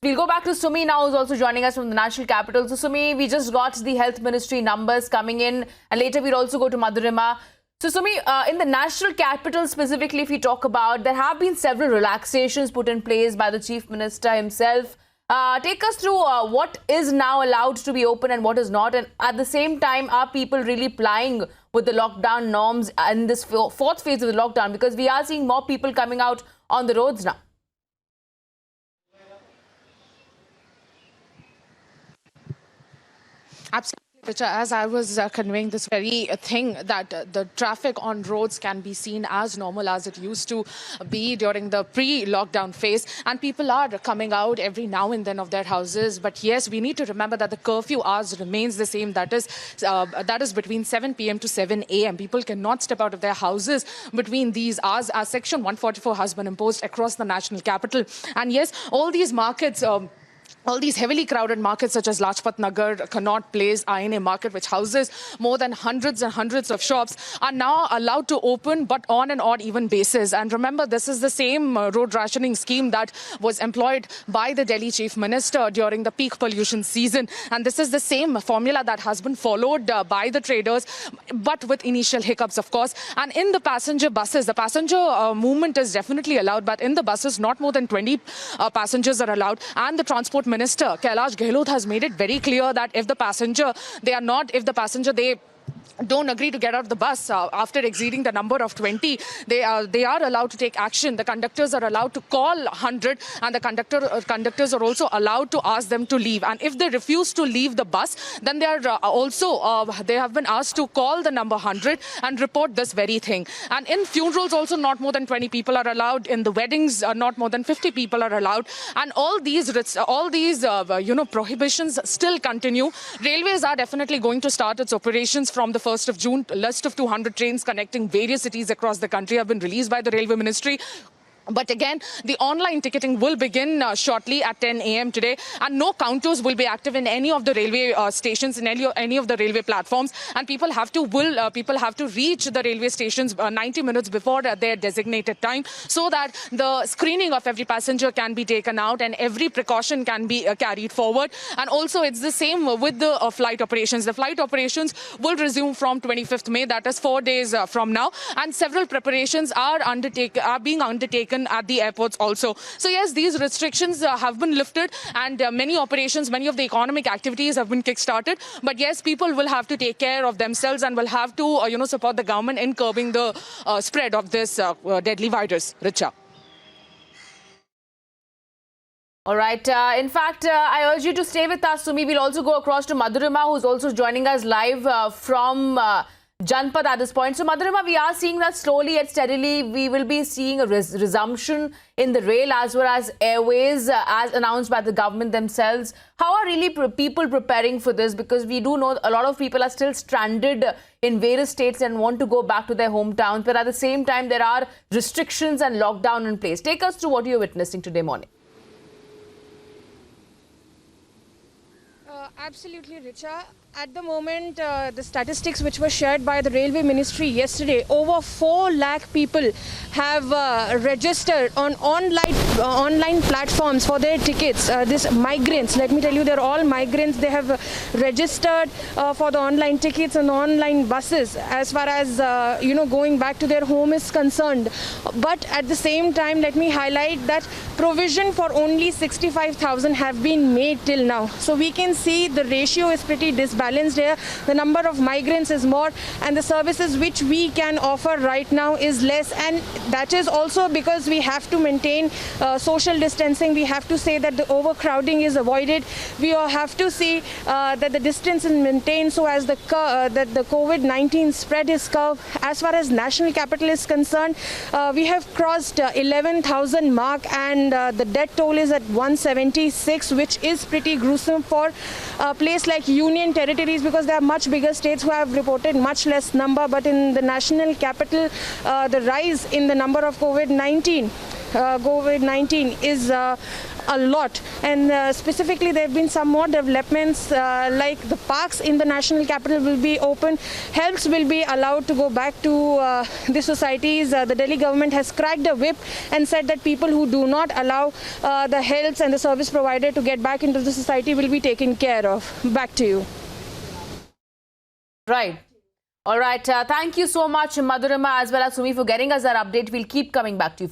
We'll go back to Sumi now, who's also joining us from the national capital. So, Sumi, we just got the health ministry numbers coming in, and later we'll also go to Madhurima. So, Sumi, in the national capital specifically, if we talk about, there have been several relaxations put in place by the chief minister himself. Take us through what is now allowed to be open and what is not. And at the same time, are people really plying with the lockdown norms in this fourth phase of the lockdown? Because we are seeing more people coming out on the roads now. Absolutely, Richa. As I was conveying this very thing that the traffic on roads can be seen as normal as it used to be during the pre-lockdown phase, and people are coming out every now and then of their houses. But yes, we need to remember that the curfew hours remains the same. That is between 7 p.m. to 7 a.m. People cannot step out of their houses between these hours, as Section 144 has been imposed across the national capital. And yes, all these markets. All these heavily crowded markets such as Lajpat Nagar, Connaught Place, INA Market, which houses more than hundreds and hundreds of shops, are now allowed to open, but on an odd-even basis. And remember, this is the same road rationing scheme that was employed by the Delhi Chief Minister during the peak pollution season. And this is the same formula that has been followed by the traders, but with initial hiccups, of course. And in the passenger buses, the passenger movement is definitely allowed, but in the buses, not more than 20 passengers are allowed. And the Transport Minister Kailash Gehlot has made it very clear that if the passenger they don't agree to get out of the bus after exceeding the number of 20, they are allowed to take action. The conductors are allowed to call 100, and the conductors are also allowed to ask them to leave. And if they refuse to leave the bus, then they are they have been asked to call the number 100 and report this very thing. And in funerals also, not more than 20 people are allowed. In the weddings, not more than 50 people are allowed. And all these prohibitions still continue. Railways are definitely going to start its operations from the 1st of June. A list of 200 trains connecting various cities across the country have been released by the Railway Ministry. But again, the online ticketing will begin shortly at 10 a.m. today, and no counters will be active in any of the railway stations, in any of the railway platforms. And people have to reach the railway stations 90 minutes before their designated time, so that the screening of every passenger can be taken out and every precaution can be carried forward. And also, it's the same with the flight operations. The flight operations will resume from 25th May, that is 4 days from now, and several preparations are being undertaken at the airports also. So yes, these restrictions have been lifted, and many of the economic activities have been kick-started. But yes, people will have to take care of themselves and will have to support the government in curbing the spread of this deadly virus. Richa. All right. In fact, I urge you to stay with us, Sumi. We'll also go across to Madhurima, who's also joining us live from Janpad at this point. So, Madhurima, we are seeing that slowly and steadily we will be seeing a resumption in the rail as well as airways as announced by the government themselves. How are really people preparing for this? Because we do know a lot of people are still stranded in various states and want to go back to their hometowns. But at the same time, there are restrictions and lockdown in place. Take us through what you're witnessing today morning. Absolutely, Richa. At the moment, the statistics which were shared by the Railway Ministry yesterday, over 4 lakh people have registered on online platforms for their tickets. These migrants, let me tell you, they're all migrants. They have registered for the online tickets and online buses as far as, going back to their home is concerned. But at the same time, let me highlight that provision for only 65,000 have been made till now. So we can see the ratio is pretty disbalanced here. The number of migrants is more, and the services which we can offer right now is less. And that is also because we have to maintain social distancing. We have to say that the overcrowding is avoided. We have to see that the distance is maintained so as that the COVID-19 spread is curbed. As far as national capital is concerned, we have crossed 11,000 mark, and the death toll is at 176, which is pretty gruesome for a place like Union Territories, because there are much bigger states who have reported much less number. But in the national capital, the rise in the number of COVID-19 COVID-19 is a lot, and specifically there have been some more developments like the parks in the national capital will be open, helps will be allowed to go back to the societies. The Delhi government has cracked a whip and said that people who do not allow the health and the service provider to get back into the society will be taken care of. Back to you. Right. All right. Thank you so much, Madhurima, as well as Sumi, for getting us that update. We'll keep coming back to you.